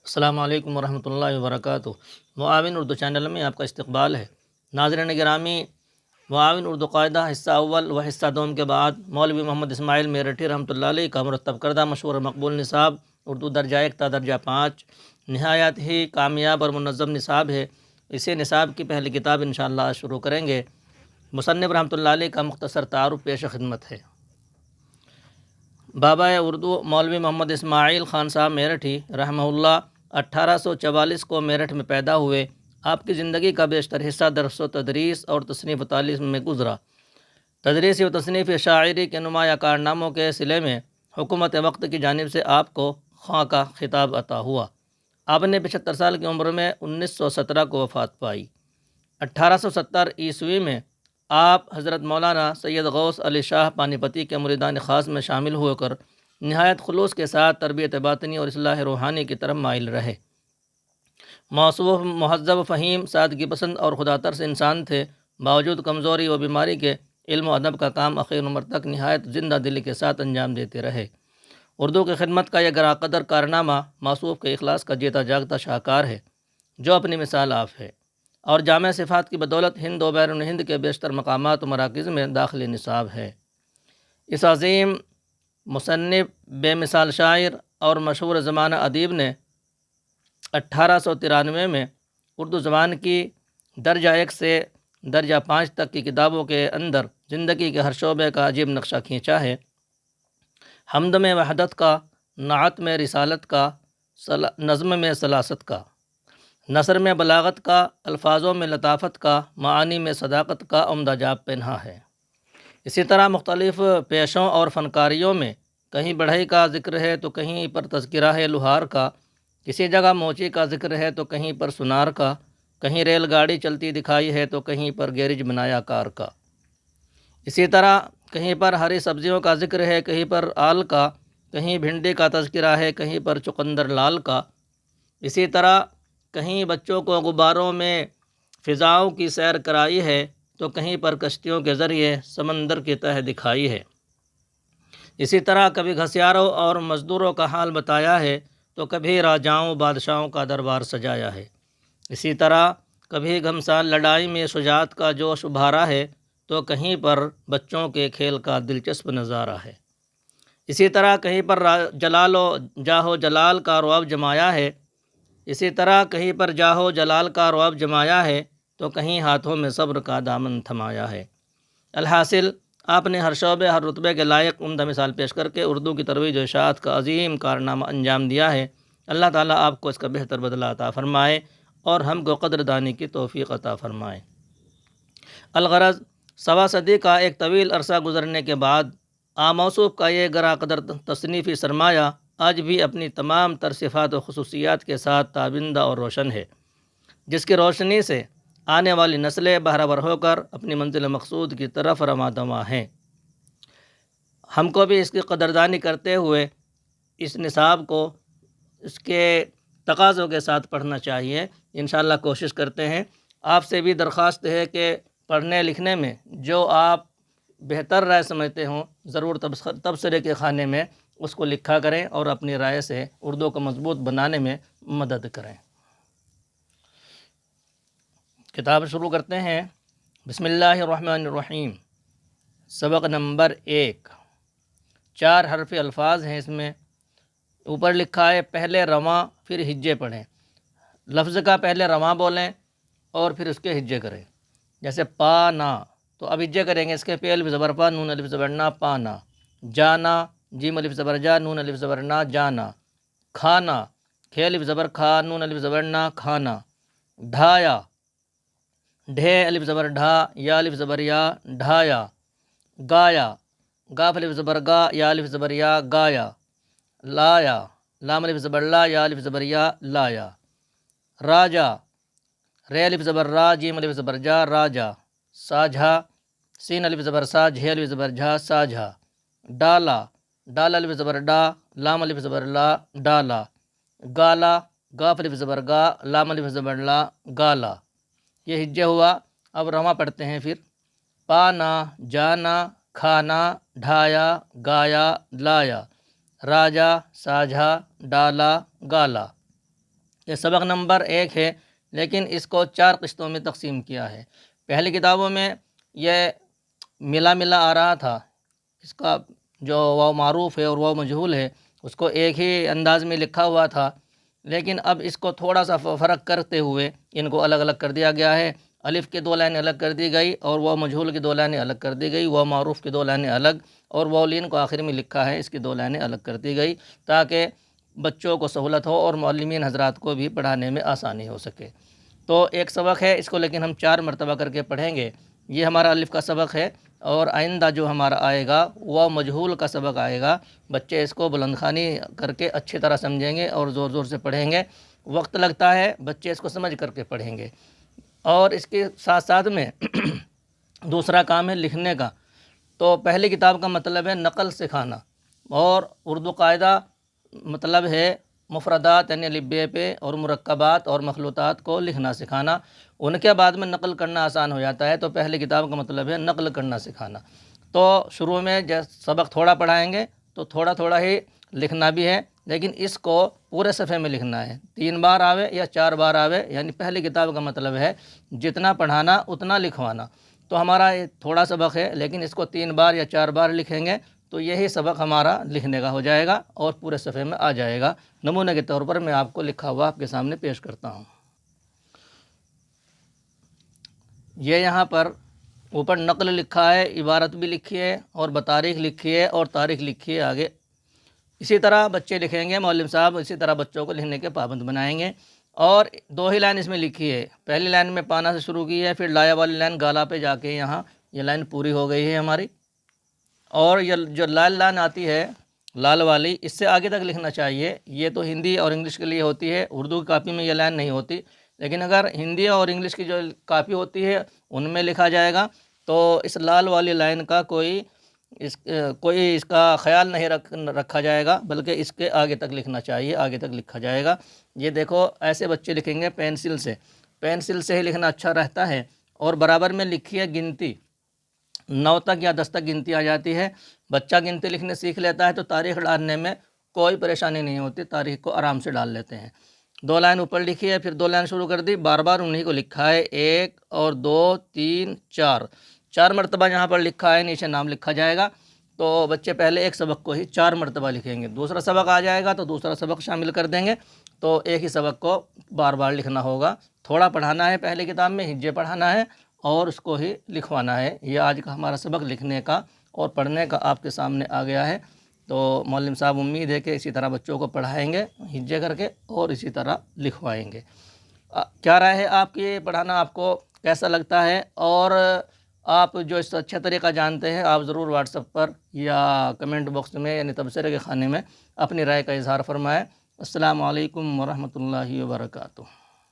السلام علیکم ورحمۃ اللہ وبرکاتہ۔ معاون اردو چینل میں آپ کا استقبال ہے۔ ناظرین گرامی، معاون اردو قاعدہ حصہ اول و حصہ دوم کے بعد مولوی محمد اسماعیل میرٹھی رحمۃ اللہ علیہ کا مرتب کردہ مشہور و مقبول نصاب اردو درجہ 1 تا درجہ 5 نہایت ہی کامیاب اور منظم نصاب ہے۔ اسی نصاب کی پہلی کتاب انشاءاللہ شروع کریں گے۔ مصنف رحمۃ اللہ علیہ کا مختصر تعارف پیش خدمت ہے۔ بابا اردو مولوی محمد اسماعیل خان صاحب میرٹھی رحمہ اللہ 1844 کو میرٹھ میں پیدا ہوئے۔ آپ کی زندگی کا بیشتر حصہ درس و تدریس اور تصنیف و تعلیم میں گزرا۔ تدریسی و تصنیف شاعری کے نمایاں کارناموں کے صلے میں حکومت وقت کی جانب سے آپ کو خاں کا خطاب عطا ہوا۔ آپ نے 75 سال کی عمر میں 1917 کو وفات پائی۔ 1870 عیسوی میں آپ حضرت مولانا سید غوث علی شاہ پانی پتی کے مریدان خاص میں شامل ہو کر نہایت خلوص کے ساتھ تربیت باطنی اور اصلاح روحانی کی طرف مائل رہے۔ موصوف مہذب فہیم سادگی پسند اور خدا ترس انسان تھے۔ باوجود کمزوری و بیماری کے علم و ادب کا کام اخیر عمر تک نہایت زندہ دلی کے ساتھ انجام دیتے رہے۔ اردو کی خدمت کا یہ گراں قدر کارنامہ موصوف کے اخلاص کا جیتا جاگتا شاہکار ہے، جو اپنی مثال آپ ہے، اور جامع صفات کی بدولت ہند و بیرون ہند کے بیشتر مقامات و مراکز میں داخل نصاب ہے۔ اس عظیم مصنف، بے مثال شاعر اور مشہور زمانہ ادیب نے 1893 میں اردو زبان کی درجہ 1 سے درجہ 5 تک کی کتابوں کے اندر زندگی کے ہر شعبے کا عجیب نقشہ کھینچا ہے۔ حمد میں وحدت کا، نعت میں رسالت کا، نظم میں سلاست کا، نثر میں بلاغت کا، الفاظوں میں لطافت کا، معانی میں صداقت کا عمدہ جاب پہنا ہے۔ اسی طرح مختلف پیشوں اور فنکاریوں میں کہیں بڑھئی کا ذکر ہے تو کہیں پر تذکرہ ہے لوہار کا، کسی جگہ موچی کا ذکر ہے تو کہیں پر سنار کا، کہیں ریل گاڑی چلتی دکھائی ہے تو کہیں پر گیرج بنایا کار کا۔ اسی طرح کہیں پر ہری سبزیوں کا ذکر ہے، کہیں پر آل کا، کہیں بھنڈی کا تذکرہ ہے، کہیں پر چقندر لال کا۔ اسی طرح کہیں بچوں کو غباروں میں فضاؤں کی سیر کرائی ہے تو کہیں پر کشتیوں کے ذریعے سمندر کی تہ دکھائی ہے۔ اسی طرح کبھی گھسیاروں اور مزدوروں کا حال بتایا ہے تو کبھی راجاؤں بادشاہوں کا دربار سجایا ہے۔ اسی طرح کبھی گھمسان لڑائی میں شجاعت کا جوش ابھارا ہے تو کہیں پر بچوں کے کھیل کا دلچسپ نظارہ ہے۔ اسی طرح کہیں پر جلال و جاہ و جلال کا رعب جمایا ہے۔ اسی طرح کہیں پر جاہ و جلال کا رعب جمایا ہے تو کہیں ہاتھوں میں صبر کا دامن تھمایا ہے۔ الحاصل آپ نے ہر شعبے ہر رتبے کے لائق عمدہ مثال پیش کر کے اردو کی ترویج و اشاعت کا عظیم کارنامہ انجام دیا ہے۔ اللہ تعالیٰ آپ کو اس کا بہتر بدلہ عطا فرمائے اور ہم کو قدر دانی کی توفیق عطا فرمائے۔ الغرض، سوا صدی کا ایک طویل عرصہ گزرنے کے بعد موصوف کا یہ گراں قدر تصنیفی سرمایہ آج بھی اپنی تمام تر صفات و خصوصیات کے ساتھ تابندہ اور روشن ہے، جس کی روشنی سے آنے والی نسلیں بہرور ہو کر اپنی منزل مقصود کی طرف رواں دواں ہیں۔ ہم کو بھی اس کی قدردانی کرتے ہوئے اس نصاب کو اس کے تقاضوں کے ساتھ پڑھنا چاہیے۔ انشاءاللہ کوشش کرتے ہیں۔ آپ سے بھی درخواست ہے کہ پڑھنے لکھنے میں جو آپ بہتر رائے سمجھتے ہوں ضرور تبصرے کے خانے میں اس کو لکھا کریں اور اپنی رائے سے اردو کو مضبوط بنانے میں مدد کریں۔ کتاب شروع کرتے ہیں۔ بسم اللہ الرحمن الرحیم۔ سبق نمبر 1۔ 4 حرفی الفاظ ہیں اس میں۔ اوپر لکھا ہے پہلے رواں پھر ہجے پڑھیں۔ لفظ کا پہلے رواں بولیں اور پھر اس کے ہجے کریں۔ جیسے پانا تو اب ہجے کریں گے اس کے پہ الف زبر پا نون الف زبر نا پانا۔ جانا جیم الف زبر جا نون الف زبر نا جانا۔ کھانا کھے الف زبر کھا نون الف زبر نا کھانا۔ ڈھایا ڈھے الف زبر ڈھا یا الف زبر یا ڈھایا۔ گایا گاف الف زبر گا یا الف زبر یا گایا۔ لایا لام الف زبر لا یا الف زبر یا لایا۔ راجا رے الف زبر را جیم الف زبر جا راجا۔ ساجھا سین الف زبر سا جھے الف زبر جھا ساجھا۔ ڈالا ڈال الف زبر ڈا لام الف زبر لا ڈالا۔ گالا گاف الف زبر گا لام الف زبر لا گالا۔ یہ ہجے ہوا۔ اب رواں پڑھتے ہیں پھر۔ پانا جانا کھانا ڈھایا گایا لایا راجا ساجھا ڈالا گالا۔ یہ سبق نمبر 1 ہے، لیکن اس کو 4 قسطوں میں تقسیم کیا ہے۔ پہلی کتابوں میں یہ ملا ملا آ رہا تھا، اس کا جو واو معروف ہے اور واو مجہول ہے اس کو ایک ہی انداز میں لکھا ہوا تھا، لیکن اب اس کو تھوڑا سا فرق کرتے ہوئے ان کو الگ الگ کر دیا گیا ہے۔ الف کی 2 لائنیں الگ کر دی گئی اور واو مجہول کی 2 لائنیں الگ کر دی گئی، واو معروف کی 2 لائنیں الگ، اور واو لین کو آخر میں لکھا ہے اس کی 2 لائنیں الگ کر دی گئی، تاکہ بچوں کو سہولت ہو اور معلمین حضرات کو بھی پڑھانے میں آسانی ہو سکے۔ تو ایک سبق ہے اس کو، لیکن ہم 4 مرتبہ کر کے پڑھیں گے۔ یہ ہمارا الف کا سبق ہے، اور آئندہ جو ہمارا آئے گا وہ مجہول کا سبق آئے گا۔ بچے اس کو بلند خوانی کر کے اچھی طرح سمجھیں گے اور زور زور سے پڑھیں گے۔ وقت لگتا ہے، بچے اس کو سمجھ کر کے پڑھیں گے۔ اور اس کے ساتھ ساتھ میں دوسرا کام ہے لکھنے کا۔ تو پہلی کتاب کا مطلب ہے نقل سکھانا، اور اردو قاعدہ مطلب ہے مفردات یعنی الف بے پہ اور مرکبات اور مخلوطات کو لکھنا سکھانا۔ ان کے بعد میں نقل کرنا آسان ہو جاتا ہے، تو پہلی کتاب کا مطلب ہے نقل کرنا سکھانا۔ تو شروع میں جب سبق تھوڑا پڑھائیں گے تو تھوڑا تھوڑا ہی لکھنا بھی ہے، لیکن اس کو پورے صفحے میں لکھنا ہے، 3 بار آوے یا 4 بار آوے، یعنی پہلی کتاب کا مطلب ہے جتنا پڑھانا اتنا لکھوانا۔ تو ہمارا یہ تھوڑا سبق ہے، لیکن اس کو 3 بار یا 4 بار لکھیں گے تو یہی سبق ہمارا لکھنے کا ہو جائے گا اور پورے صفحے میں آ جائے گا۔ نمونے کے طور پر میں آپ کو لکھا ہوا آپ کے سامنے پیش کرتا ہوں۔ یہ یہاں پر اوپر نقل لکھا ہے، عبارت بھی لکھی ہے اور بتاریخ لکھی ہے اور تاریخ لکھی ہے آگے۔ اسی طرح بچے لکھیں گے، معلم صاحب اسی طرح بچوں کو لکھنے کے پابند بنائیں گے۔ اور 2 ہی لائن اس میں لکھی ہے، پہلی لائن میں پانا سے شروع کی ہے، پھر لایا والی لائن گالا پہ جا کے یہاں یہ لائن پوری ہو گئی ہے ہماری۔ اور یہ جو لال لائن آتی ہے لال والی، اس سے آگے تک لکھنا چاہیے۔ یہ تو ہندی اور انگلش کے لیے ہوتی ہے، اردو کی کاپی میں یہ لائن نہیں ہوتی، لیکن اگر ہندی اور انگلش کی جو کاپی ہوتی ہے ان میں لکھا جائے گا تو اس لال والی لائن کا کوئی اس کا خیال نہیں رکھا جائے گا، بلکہ اس کے آگے تک لکھنا چاہیے، آگے تک لکھا جائے گا۔ یہ دیکھو ایسے بچے لکھیں گے پینسل سے ہی لکھنا اچھا رہتا ہے۔ اور برابر میں لکھی ہے گنتی، 9 تک یا 10 تک گنتی آ جاتی ہے۔ بچہ گنتی لکھنے سیکھ لیتا ہے تو تاریخ ڈالنے میں کوئی پریشانی نہیں ہوتی، تاریخ کو آرام سے ڈال لیتے ہیں۔ 2 لائن اوپر لکھی ہے، پھر 2 لائن شروع کر دی، بار بار انہی کو لکھا ہے، 1 اور 2 3 4 مرتبہ یہاں پر لکھا ہے، نیچے نام لکھا جائے گا۔ تو بچے پہلے ایک سبق کو ہی 4 مرتبہ لکھیں گے، دوسرا سبق آ جائے گا تو دوسرا سبق شامل کر دیں گے، تو ایک ہی سبق کو بار بار لکھنا ہوگا۔ تھوڑا پڑھانا ہے پہلے کتاب میں، ہجے پڑھانا ہے اور اس کو ہی لکھوانا ہے۔ یہ آج کا ہمارا سبق لکھنے کا اور پڑھنے کا آپ کے سامنے آ گیا ہے۔ تو معلم صاحب امید ہے کہ اسی طرح بچوں کو پڑھائیں گے ہجے کر کے اور اسی طرح لکھوائیں گے۔ کیا رائے ہے آپ کی؟ پڑھانا آپ کو کیسا لگتا ہے؟ اور آپ جو اس سے اچھا طریقہ جانتے ہیں آپ ضرور واٹس ایپ پر یا کمنٹ باکس میں یعنی تبصرے کے خانے میں اپنی رائے کا اظہار فرمائیں۔ السلام علیکم ورحمۃ اللہ وبرکاتہ۔